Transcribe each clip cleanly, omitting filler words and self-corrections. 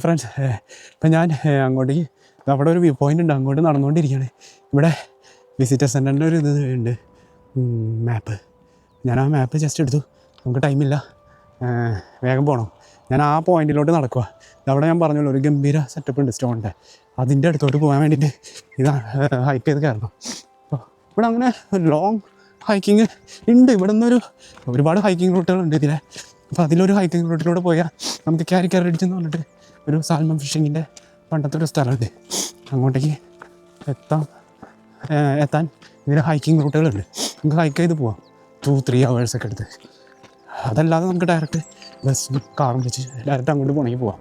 Friends, ഇപ്പം ഞാൻ അങ്ങോട്ടേക്ക് അവിടെ ഒരു വ്യൂ പോയിൻ്റ് ഉണ്ട്, അങ്ങോട്ട് നടന്നുകൊണ്ടിരിക്കുകയാണ്. ഇവിടെ വിസിറ്റർ സെൻറ്ററിൻ്റെ ഒരു ഇത് ഉണ്ട്, മാപ്പ്. ഞാൻ ആ മാപ്പ് ജസ്റ്റ് എടുത്തു, നമുക്ക് ടൈമില്ല, വേഗം പോകണം. ഞാൻ ആ പോയിൻറ്റിലോട്ട് നടക്കുക. അവിടെ ഞാൻ പറഞ്ഞല്ലോ ഒരു ഗംഭീര സെറ്റപ്പ് ഉണ്ട് സ്റ്റോണിൻ്റെ, അതിൻ്റെ അടുത്തോട്ട് പോകാൻ വേണ്ടിയിട്ട് ഇത് ഹൈക്ക് ചെയ്ത് കയറണം. അപ്പോൾ ഇവിടെ അങ്ങനെ ലോങ് ഹൈക്കിങ് ഉണ്ട്. ഇവിടെ നിന്നൊരു ഒരുപാട് ഹൈക്കിംഗ് റൂട്ടുകളുണ്ട് ഇതിലെ. അപ്പോൾ അതിലൊരു ഹൈക്കിംഗ് റൂട്ടിലൂടെ പോയാൽ നമുക്ക് ക്യാരിക്കറടിച്ചെന്ന് പറഞ്ഞിട്ട് ഒരു സാൽമൺ ഫിഷിങ്ങിൻ്റെ പണ്ടത്തെ ഒരു സ്ഥലമുണ്ട്. അങ്ങോട്ടേക്ക് എത്താൻ ഇതിൽ ഹൈക്കിംഗ് റൂട്ടുകളുണ്ട്. നമുക്ക് ഹൈക്ക് ചെയ്ത് പോവാം 2-3 hours ഒക്കെ എടുത്ത്. അതല്ലാതെ നമുക്ക് ഡയറക്റ്റ് ബസ്സും കാറും വെച്ച് ഡയറക്റ്റ് അങ്ങോട്ട് പോകണമെങ്കിൽ പോവാം.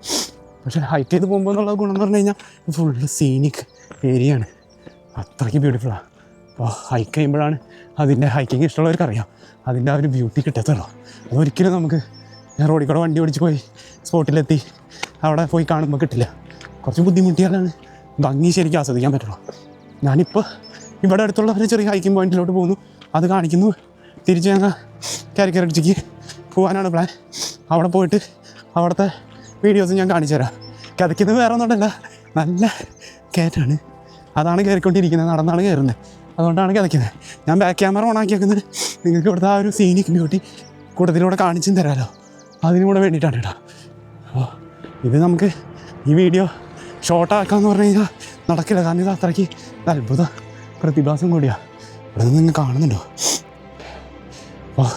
പക്ഷേ ഹൈക്ക് ചെയ്ത് പോകുമ്പോൾ എന്നുള്ള ഗുണം എന്ന് പറഞ്ഞു കഴിഞ്ഞാൽ ഫുള്ള് സീനിക് ഏരിയയാണ്, അത്രയ്ക്ക് ബ്യൂട്ടിഫുള്ളാണ്. അപ്പോൾ ഹൈക്ക് ചെയ്യുമ്പോഴാണ് അതിൻ്റെ ഹൈക്കിങ് ഇഷ്ടമുള്ളവർക്ക് അറിയാം അതിൻ്റെ ആ ഒരു ബ്യൂട്ടി കിട്ടത്തുള്ളൂ. അതൊരിക്കലും നമുക്ക് റോഡിൽ കൂടെ വണ്ടി ഓടിച്ച് പോയി സ്പോട്ടിലെത്തി അവിടെ പോയി കാണുമ്പോൾ കിട്ടില്ല. കുറച്ച് ബുദ്ധിമുട്ടിയാലാണ് ഭംഗി ശരിക്കും ആസ്വദിക്കാൻ പറ്റുള്ളൂ. ഞാനിപ്പോൾ ഇവിടെ അടുത്തുള്ള ഒരു ചെറിയ ഹൈക്കിംഗ് പോയിൻറ്റിലോട്ട് പോകുന്നു, അത് കാണിക്കുന്നു. തിരിച്ച് ഞങ്ങൾ കാരിക്കരടിച്ചിക്ക് പോകാനാണ് പ്ലാൻ. അവിടെ പോയിട്ട് അവിടുത്തെ വീഡിയോസ് ഞാൻ കാണിച്ചു തരാം. കിതയ്ക്കുന്നത് വേറെ ഒന്നുമല്ല, നല്ല കയറ്റാണ്, അതാണ് കയറിക്കൊണ്ടിരിക്കുന്നത്, നടന്നാണ് കയറുന്നത്, അതുകൊണ്ടാണ് കിതയ്ക്കുന്നത്. ഞാൻ ബാക്ക് ക്യാമറ ഓൺ ആക്കിയേക്കുന്നത് നിങ്ങൾക്ക് ഇവിടുത്തെ ആ ഒരു സീനിക് ബ്യൂട്ടി കൂട്ടത്തിലൂടെ കാണിച്ചും തരാമല്ലോ, അതിനും കൂടെ വേണ്ടിയിട്ടാണ് കേട്ടോ. അപ്പോൾ ഇത് നമുക്ക് ഈ വീഡിയോ ഷോർട്ടാക്കാമെന്ന് പറഞ്ഞു കഴിഞ്ഞാൽ നടക്കില്ല, കാരണം ഇത് അത്രയ്ക്ക് അത്ഭുത പ്രതിഭാസം കൂടിയാണ്. ഇവിടെ നിന്ന് നിങ്ങൾ കാണുന്നുണ്ടോ? അപ്പോൾ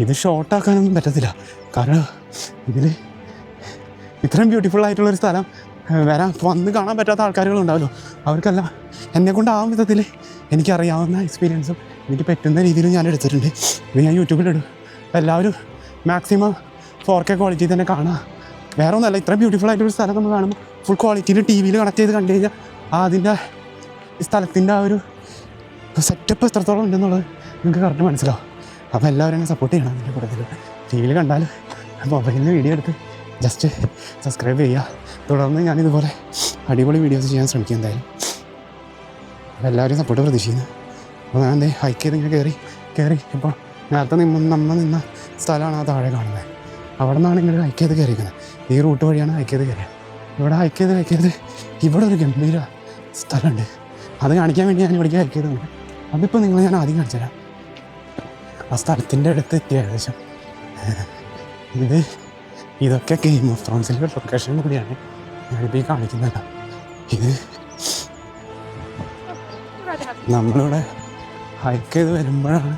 ഇത് ഷോർട്ടാക്കാനൊന്നും പറ്റത്തില്ല, കാരണം ഇതിൽ ഇത്രയും ബ്യൂട്ടിഫുൾ ആയിട്ടുള്ളൊരു സ്ഥലം വന്ന് കാണാൻ പറ്റാത്ത ആൾക്കാരുകളുണ്ടാവുമല്ലോ, അവർക്കെല്ലാം എന്നെക്കൊണ്ട് ആ വിധത്തിൽ എനിക്കറിയാവുന്ന എക്സ്പീരിയൻസും എനിക്ക് പറ്റുന്ന രീതിയിലും ഞാൻ എടുത്തിട്ടുണ്ട്. ഇത് ഞാൻ യൂട്യൂബിലിടും. എല്ലാവരും മാക്സിമം 4K ക്വാളിറ്റി തന്നെ കാണുക. വേറെ ഒന്നല്ല, ഇത്ര ബ്യൂട്ടിഫുൾ ആയിട്ടൊരു സ്ഥലം നമ്മൾ കാണുമ്പോൾ ഫുൾ ക്വാളിറ്റിയിൽ ടി വിയിൽ കണക്ട് ചെയ്ത് കണ്ടു കഴിഞ്ഞാൽ അതിൻ്റെ സ്ഥലത്തിൻ്റെ ആ ഒരു സെറ്റപ്പ് എത്രത്തോളം ഉണ്ടെന്നുള്ളത് നിങ്ങൾക്ക് കറക്റ്റ് മനസ്സിലാവും. അപ്പോൾ എല്ലാവരും എന്നെ സപ്പോർട്ട് ചെയ്യണം. അതിൻ്റെ കൂട്ടത്തിൽ ടി വിയിൽ കണ്ടാൽ മൊബൈലിൽ നിന്ന് വീഡിയോ എടുത്ത് ജസ്റ്റ് സബ്സ്ക്രൈബ് ചെയ്യുക. തുടർന്ന് ഞാനിതുപോലെ അടിപൊളി വീഡിയോസ് ചെയ്യാൻ ശ്രമിക്കും എന്തായാലും. അപ്പോൾ എല്ലാവരും സപ്പോർട്ട് പ്രതീക്ഷിക്കുന്നു. അപ്പോൾ ഞാൻ ഹൈക്ക് ചെയ്ത് ഇങ്ങനെ കയറി ഇപ്പോൾ നേരത്തെ നമ്മൾ നിന്ന സ്ഥലമാണ് ആ താഴെ കാണുന്നത്. അവിടെ നിന്നാണ് ഇങ്ങനെ ഹൈക്ക് ചെയ്ത് കയറിയിരിക്കുന്നത്. ഈ റൂട്ട് വഴിയാണ് ഹൈക്ക് ചെയ്ത് കയറിയത്. ഇവിടെ ഹൈക്ക് ചെയ്ത് ഇവിടെ ഒരു ഗംഭീര സ്ഥലമുണ്ട്, അത് കാണിക്കാൻ വേണ്ടി ഞാൻ ഇവിടേക്ക് ഹൈക്ക് ചെയ്തത്. അതിപ്പോൾ ഞാൻ ആദ്യം കാണിച്ചു തരാം. ആ സ്ഥലത്തിൻ്റെ അടുത്ത് എത്തി ഏകദേശം. ഇതൊക്കെ ഗെയിം ഓഫ് ത്രോൺസിൻ്റെ ലൊക്കേഷൻ കൂടിയാണ് ഞാനിപ്പോൾ ഈ കാണിക്കുന്നത്. ഇത് നമ്മളിവിടെ ഹൈക്ക് ചെയ്ത് വരുമ്പോഴാണ്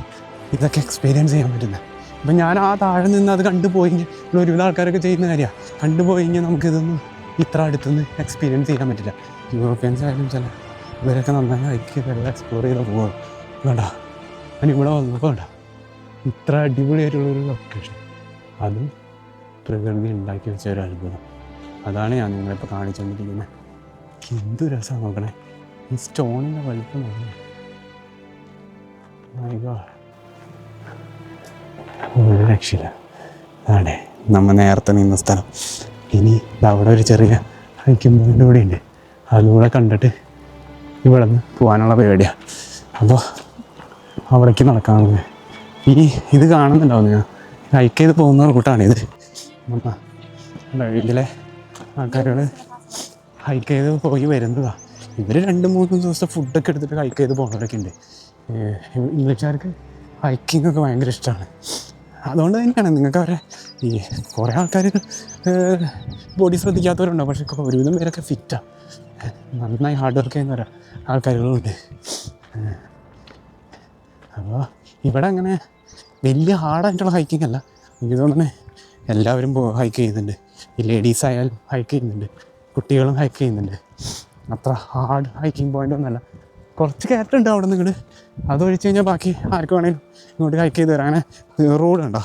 ഇതൊക്കെ എക്സ്പീരിയൻസ് ചെയ്യാൻ പറ്റുന്നത്. ഇപ്പം ഞാൻ ആ താഴെ നിന്ന് അത് കണ്ടുപോയി ഒരുവിധ ആൾക്കാരൊക്കെ ചെയ്യുന്ന കാര്യമാണ്. കണ്ടുപോയി കഴിഞ്ഞാൽ നമുക്കിതൊന്നും ഇത്ര അടുത്തുനിന്ന് എക്സ്പീരിയൻസ് ചെയ്യാൻ പറ്റില്ല. യൂറോപ്യൻസ് ആയാലും ചില ഇവരൊക്കെ നന്നായി ഹൈക്ക് ചെയ്ത് എക്സ്പ്ലോർ ചെയ്ത് പോകും. വേണ്ട, ഞാനിവിടെ വന്നപ്പോൾ വേണ്ട ഇത്ര അടിപൊളിയായിട്ടുള്ളൊരു ലൊക്കേഷൻ, അതും പ്രകൃതി ഉണ്ടാക്കി വെച്ച ഒരു അത്ഭുതം. അതാണ് ഞാൻ നിങ്ങളിപ്പോൾ കാണിച്ചുകൊണ്ടിരിക്കുന്നത്. എന്ത് രസമാണ് നോക്കണേ, ഈ സ്റ്റോണിൻ്റെ വലിപ്പം നോക്കണേ. ഒരു രക്ഷയില്ല. അതെ, നമ്മൾ നേരത്തെ നിന്ന സ്ഥലം. ഇനി അവിടെ ഒരു ചെറിയ ഹൈക്കിംഗ് പോയിൻ്റ് കൂടി ഉണ്ട്, അതുകൂടെ കണ്ടിട്ട് ഇവിടെ നിന്ന് പോകാനുള്ള പരിപാടിയാണ്. അപ്പോൾ അവിടേക്ക് നടക്കാൻ ഇത് കാണുന്നുണ്ടാവും. ഞാൻ ഹൈക്ക് ചെയ്ത് പോകുന്ന റൂട്ടാണിത്. ഇതിലെ ആൾക്കാരുകൾ ഹൈക്ക് ചെയ്ത് പോയി വരുന്നതാണ്. ഇവർ 2-3 ദിവസത്തെ ഫുഡൊക്കെ എടുത്തിട്ട് ഹൈക്ക് ചെയ്ത് പോകുന്നവരൊക്കെ ഉണ്ട്. ഇംഗ്ലീഷുകാർക്ക് ഹൈക്കിംഗ് ഒക്കെ ഭയങ്കര ഇഷ്ടമാണ്. അതുകൊണ്ട് തന്നെയാണ് നിങ്ങൾക്ക് അവരെ കുറേ ആൾക്കാർ ബോഡി ശ്രദ്ധിക്കാത്തവരുണ്ടാവും, പക്ഷേ ഒരുവിധം പേരൊക്കെ ഫിറ്റാണ്, നന്നായി ഹാർഡ് വർക്ക് ചെയ്യുന്ന ആൾക്കാരുകളുണ്ട്. അപ്പോൾ ഇവിടെ അങ്ങനെ വലിയ ഹാർഡായിട്ടുള്ള ഹൈക്കിംഗ് അല്ല, എനിക്ക് തോന്നുന്നത് എല്ലാവരും ഹൈക്ക് ചെയ്യുന്നുണ്ട്. ഈ ലേഡീസ് ആയാലും ഹൈക്ക് ചെയ്യുന്നുണ്ട്, കുട്ടികളും ഹൈക്ക് ചെയ്യുന്നുണ്ട്. അത്ര ഹാർഡ് ഹൈക്കിംഗ് പോയിൻ്റ് ഒന്നുമല്ല. കുറച്ച് കയറ്റുണ്ട് അവിടെ നിന്ന് ഇങ്ങോട്ട്, അത് ഒഴിച്ച് കഴിഞ്ഞാൽ ബാക്കി ആർക്ക് വേണമെങ്കിലും ഇങ്ങോട്ട് ഹൈക്ക് ചെയ്ത് തരാം. അങ്ങനെ റോഡുണ്ടോ,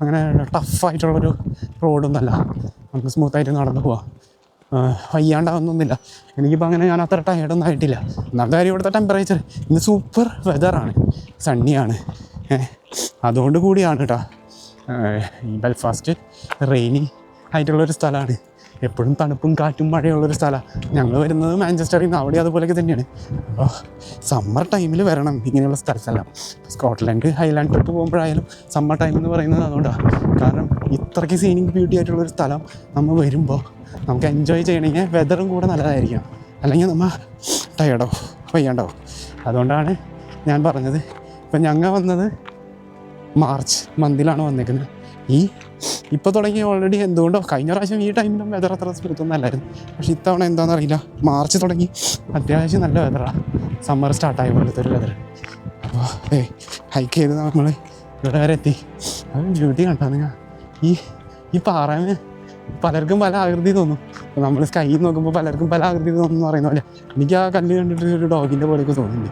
അങ്ങനെ ടഫായിട്ടുള്ളൊരു റോഡൊന്നുമല്ല, നമുക്ക് സ്മൂത്തായിട്ട് നടന്നു പോവാം. വയ്യാണ്ടാവുന്നൊന്നുമില്ല. എനിക്കിപ്പോൾ അങ്ങനെ ഞാൻ അത്ര ടയർഡൊന്നും ആയിട്ടില്ല. ഒന്നാമത്തെ കാര്യം ഇവിടുത്തെ ടെമ്പറേച്ചർ ഇന്ന് സൂപ്പർ വെതറാണ്, സണ്ണിയാണ്. അതുകൊണ്ട് കൂടിയാണ് കേട്ടോ ഈ ബെൽഫാസ്റ്റ് റെയിനി ആയിട്ടുള്ളൊരു സ്ഥലമാണ്. എപ്പോഴും തണുപ്പും കാറ്റും മഴയുള്ളൊരു സ്ഥലമാണ്. ഞങ്ങൾ വരുന്നത് മാഞ്ചസ്റ്ററിൽ നിന്ന്, അവിടെ അതുപോലെയൊക്കെ തന്നെയാണ്. അപ്പോൾ സമ്മർ ടൈമിൽ വരണം ഇങ്ങനെയുള്ള സ്ഥലത്തെല്ലാം. സ്കോട്ട്ലൻഡ് ഹൈലാൻഡ് ട്രിപ്പ് പോകുമ്പോഴായാലും സമ്മർ ടൈം എന്ന് പറയുന്നത് അതുകൊണ്ടാണ്. കാരണം ഇത്രയ്ക്ക് സീനിങ് ബ്യൂട്ടി ആയിട്ടുള്ളൊരു സ്ഥലം നമ്മൾ വരുമ്പോൾ നമുക്ക് എൻജോയ് ചെയ്യണമെങ്കിൽ വെതറും കൂടെ നല്ലതായിരിക്കണം, അല്ലെങ്കിൽ നമ്മൾ ടയർഡോ വയ്യാണ്ടോ. അതുകൊണ്ടാണ് ഞാൻ പറഞ്ഞത്. ഇപ്പം ഞങ്ങൾ വന്നത് മാർച്ച് മന്തിലാണ് വന്നേക്കുന്നത്. ഇപ്പോൾ തുടങ്ങി ഓൾറെഡി എന്തുകൊണ്ടോ കഴിഞ്ഞ പ്രാവശ്യം ഈ ടൈമിലും വെതർ അത്ര സ്മൂത്തൊന്നും അല്ലായിരുന്നു. പക്ഷേ ഇത്തവണ എന്താണെന്ന് അറിയില്ല, മാർച്ച് തുടങ്ങി അത്യാവശ്യം നല്ല വെതറാണ്, സമ്മർ സ്റ്റാർട്ടായ പോലത്തെ ഒരു വെതർ. അപ്പോൾ ഹൈക്ക് ചെയ്ത് നമ്മൾ ഇവിടെ വരെ എത്തി. അത് ബ്യൂട്ടി കണ്ടോ നിങ്ങൾ? ഈ പാറേന് പലർക്കും പല ആകൃതി തോന്നും. അപ്പോൾ നമ്മൾ സ്കൈയിൽ നോക്കുമ്പോൾ പലർക്കും പല ആകൃതി തോന്നും എന്ന് പറയുന്ന പോലെ എനിക്ക് ആ കല്ല് കണ്ടിട്ട് ഒരു ഡോഗിൻ്റെ പോലെയൊക്കെ തോന്നുന്നുണ്ട്.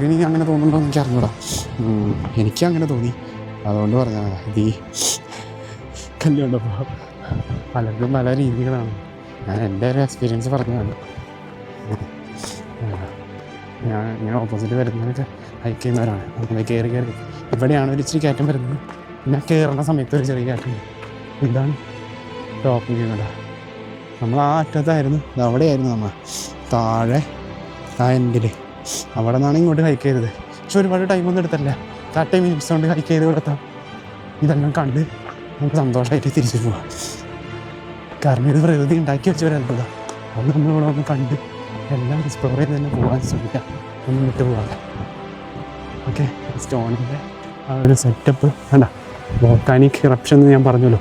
എനിക്ക് അങ്ങനെ തോന്നുന്നുണ്ടോ എന്ന് എനിക്ക് അറിഞ്ഞൂടാ, എനിക്കങ്ങനെ തോന്നി. അതുകൊണ്ട് പറഞ്ഞാൽ ഇത് ഈ കല്ല് കണ്ടപ്പോൾ പലർക്കും പല രീതികളാണ്. ഞാൻ എൻ്റെ ഒരു എക്സ്പീരിയൻസ് പറഞ്ഞതാണ്. ഞാൻ ഓപ്പോസിറ്റ് വരുന്നവരൊക്കെ ഹൈക്ക് ചെയ്യുന്നവരാണ്. നമ്മൾ കയറി ഇവിടെയാണ് ഒരു ഇച്ചിരി കയറ്റം വരുന്നത്. പിന്നെ കയറുന്ന സമയത്ത് ഒരു ചെറിയ കയറ്റം. ഇതാണ് ടോപ്പ് ചെയ്യുന്നത്. നമ്മൾ ആ അറ്റത്തായിരുന്നു, അവിടെയായിരുന്നു നമ്മൾ താഴെ ആ എൻഡിൽ. അവിടെ നിന്നാണ് ഇങ്ങോട്ട് ഹൈക്ക് ചെയ്തത്. പക്ഷെ ഒരുപാട് ടൈമൊന്നും എടുത്തല്ല, 30 മിനിറ്റ്സ് കൊണ്ട് ഹൈക്ക് ചെയ്ത് കൊടുത്താൽ ഇതെല്ലാം കണ്ട് നമുക്ക് സന്തോഷമായിട്ട് തിരിച്ചു പോവാം. കാരണം ഇത് പ്രകൃതി ഉണ്ടാക്കി വെച്ചൊരു അത്ഭുതമാണ്. അത് നമ്മളിവിടെ ഒന്ന് കണ്ട് എല്ലാം എക്സ്പ്ലോർ ചെയ്ത് തന്നെ പോകാൻ ശ്രമിക്കാം, ഒന്നും വിട്ടു പോകാതെ. ഓക്കെ, സ്റ്റോണിൻ്റെ ആ ഒരു സെറ്റപ്പ് വേണ്ട. വോൾക്കാനിക് ഇറപ്ഷൻ എന്ന് ഞാൻ പറഞ്ഞല്ലോ,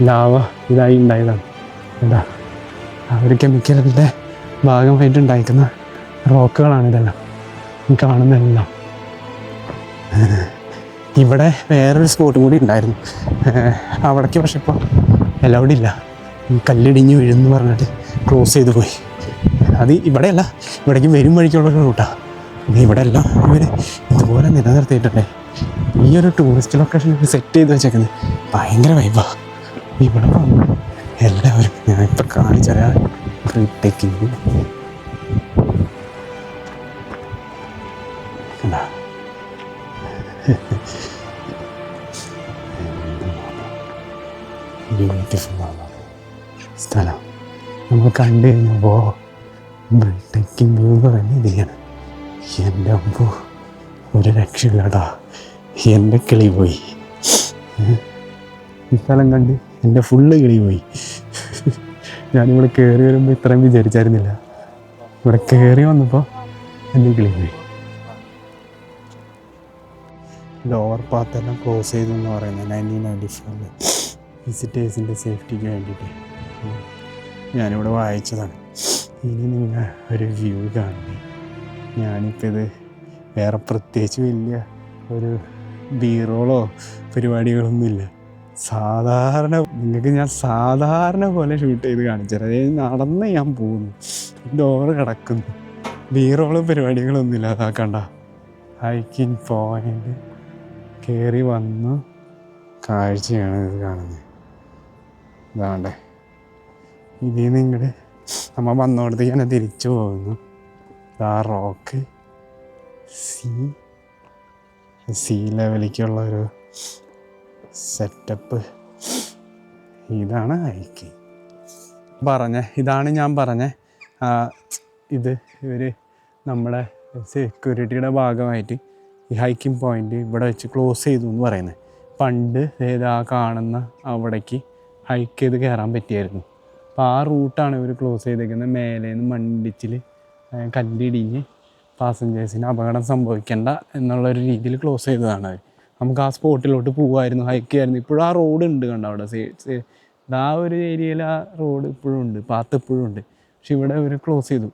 ലാവ ഇതായി ഉണ്ടായതാണ്. എന്താ ആ ഒരു കെമിക്കലിൻ്റെ ഭാഗമായിട്ട് ഉണ്ടായിരിക്കുന്ന റോക്കുകളാണ് ഇതെല്ലാം, കാണുന്നതെല്ലാം. ഇവിടെ വേറൊരു സ്പോട്ടും കൂടി ഉണ്ടായിരുന്നു അവിടേക്ക്, പക്ഷെ ഇപ്പോൾ എലൗഡ് ഇല്ല. കല്ലിടിഞ്ഞ് വീഴുന്നു പറഞ്ഞിട്ട് ക്ലോസ് ചെയ്ത് പോയി. അത് ഇവിടെയല്ല, ഇവിടേക്ക് വരും വഴിക്കുള്ളൊരു റൂട്ടാണ്. ഇവിടെ എല്ലാം ഇവർ ഇതുപോലെ നിലനിർത്തിയിട്ടുണ്ടേ. ഈ ഒരു ടൂറിസ്റ്റ് ലൊക്കേഷൻ സെറ്റ് ചെയ്ത് വെച്ചേക്കുന്നത് ഭയങ്കര വൈബാണ്. ഇവിടെ വന്ന് എല്ലാവരും ഞാനിപ്പോൾ കാണിച്ചറിയാം ടേക്കിങ് എന്താ ബ്യൂട്ടിഫുൾ സ്ഥലം. നമ്മൾ കണ്ടു കഴിഞ്ഞപ്പോൾ ടേക്കിംഗ് വ്യൂ എന്ന് പറയുന്നത് ഇതിലാണ്. എൻ്റെ അമ്പോ ഒരു രക്ഷയില്ലാടാ, എൻ്റെ കിളി പോയി. ഈ സ്ഥലം കണ്ട് എൻ്റെ ഫുള്ള് കിളി പോയി. ഞാനിവിടെ കയറി വരുമ്പോൾ ഇത്രയും വിചാരിച്ചായിരുന്നില്ല. ഇവിടെ കയറി വന്നപ്പോൾ എൻ്റെ കിളി പോയി. ലോവർ പാത്തെല്ലാം ക്ലോസ് ചെയ്തു എന്ന് പറയുന്നത് 1994 വിസിറ്റേഴ്സിൻ്റെ സേഫ്റ്റിക്ക് വേണ്ടിയിട്ട് ഞാനിവിടെ വായിച്ചതാണ്. ഇനി നിങ്ങൾ ഒരു വ്യൂ കാണുന്നത്. ഞാനിപ്പോൾ ഇത് വേറെ പ്രത്യേകിച്ച് വലിയ ഒരു ബീറോളോ പരിപാടികളൊന്നുമില്ല. സാധാരണ നിങ്ങൾക്ക് ഞാൻ സാധാരണ പോലെ ഷൂട്ട് ചെയ്ത് കാണിച്ചുതരാം. അതായത് നടന്ന് ഞാൻ പോകുന്നു, ഡോറ് കിടക്കുന്നു, ബീറോളോ പരിപാടികളൊന്നുമില്ല. അതാക്കണ്ട, ഹൈക്കിങ് പോയിൻ്റ് കയറി വന്നു കാഴ്ചയാണ് ഇത് കാണുന്നത്. ഇതാണ്ടേ, ഇതിൽ നിങ്ങൾ നമ്മൾ വന്നോടത്തേക്ക് തന്നെ തിരിച്ചു പോകുന്നു. ആ റോക്ക് സീ ലെവലിലേക്കുള്ള ഒരു സെറ്റപ്പ്. ഇതാണ് ഹൈക്കിങ് ഇതാണ് ഞാൻ പറഞ്ഞ ഇത് ഇവർ നമ്മുടെ സെക്യൂരിറ്റിയുടെ ഭാഗമായിട്ട് ഈ ഹൈക്കിംഗ് പോയിൻ്റ് ഇവിടെ വെച്ച് ക്ലോസ് ചെയ്തു എന്ന് പറയുന്നത്. പണ്ട് ആ കാണുന്ന അവിടേക്ക് ഹൈക്ക് ചെയ്ത് കയറാൻ പറ്റിയായിരുന്നു. അപ്പോൾ ആ റൂട്ടാണ് ഇവർ ക്ലോസ് ചെയ്തേക്കുന്നത്. മേലേന്ന് മണ്ണിടിച്ചിൽ കല്ലിടിഞ്ഞ് പാസഞ്ചേഴ്സിന് അപകടം സംഭവിക്കേണ്ട എന്നുള്ളൊരു രീതിയിൽ ക്ലോസ് ചെയ്തതാണ് അവർ. നമുക്ക് ആ സ്പോട്ടിലോട്ട് പോകുമായിരുന്നു, ഹൈക്ക് ചെയ്യായിരുന്നു. ഇപ്പോഴും ആ റോഡ് ഉണ്ട്, കണ്ടോ അവിടെ ആ ഒരു ഏരിയയിൽ ആ റോഡ് ഇപ്പോഴും ഉണ്ട്, പാത്ത് ഇപ്പോഴും ഉണ്ട്. പക്ഷെ ഇവിടെ ഇവർ ക്ലോസ് ചെയ്തു.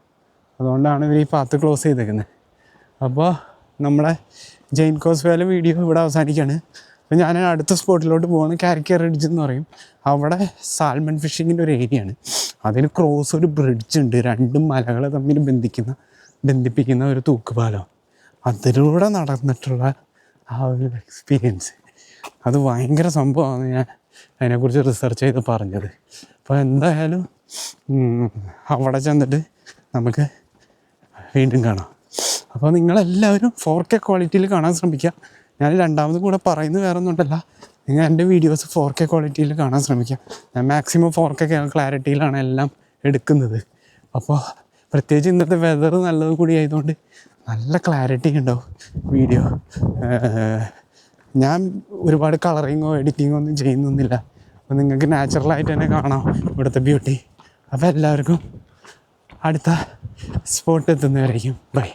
അതുകൊണ്ടാണ് ഇവർ ഈ പാത്ത് ക്ലോസ് ചെയ്തേക്കുന്നത്. അപ്പോൾ നമ്മുടെ ജെയിൻ കോസ്വേയിലെ വീഡിയോ ഇവിടെ അവസാനിക്കുകയാണ്. അപ്പോൾ ഞാൻ അടുത്ത സ്പോട്ടിലോട്ട് പോകുന്നത് കാരിക്കർ റിഡ്ജ് എന്ന് പറയും. അവിടെ സാൽമൺ ഫിഷിങ്ങിൻ്റെ ഒരു ഏരിയയാണ്. അതിന് ക്രോസ് ഒരു ബ്രിഡ്ജ് ഉണ്ട്, 2 മലകളെ തമ്മിൽ ബന്ധിപ്പിക്കുന്ന ഒരു തൂക്കുപാലം. അതിലൂടെ നടന്നിട്ടുള്ള ആ ഒരു എക്സ്പീരിയൻസ് അത് ഭയങ്കര സംഭവമാണ്. ഞാൻ അതിനെക്കുറിച്ച് റിസർച്ച് ചെയ്ത് പറഞ്ഞത്. അപ്പോൾ എന്തായാലും അവിടെ ചെന്നിട്ട് നമുക്ക് വീണ്ടും കാണാം. അപ്പോൾ നിങ്ങളെല്ലാവരും 4K ക്വാളിറ്റിയിൽ കാണാൻ ശ്രമിക്കുക. ഞാൻ രണ്ടാമത് കൂടെ പറയുന്നത് വേറെ ഒന്നുമല്ല, നിങ്ങൾ എൻ്റെ വീഡിയോസ് 4K ക്വാളിറ്റിയിൽ കാണാൻ ശ്രമിക്കുക. ഞാൻ മാക്സിമം 4K ക്ലാരിറ്റിയിലാണ് എല്ലാം എടുക്കുന്നത്. അപ്പോൾ പ്രത്യേകിച്ച് ഇന്നത്തെ വെതർ നല്ലത് കൂടി ആയതുകൊണ്ട് നല്ല ക്ലാരിറ്റി ഉണ്ടാവും വീഡിയോ. ഞാൻ ഒരുപാട് കളറിങ്ങോ എഡിറ്റിങ്ങോ ഒന്നും ചെയ്യുന്നൊന്നുമില്ല. അപ്പോൾ നിങ്ങൾക്ക് നാച്ചുറലായിട്ട് തന്നെ കാണാം ഇവിടുത്തെ ബ്യൂട്ടി. അപ്പോൾ എല്ലാവർക്കും അടുത്ത സ്പോട്ട് എത്തുന്നവരായിരിക്കും. ബൈ.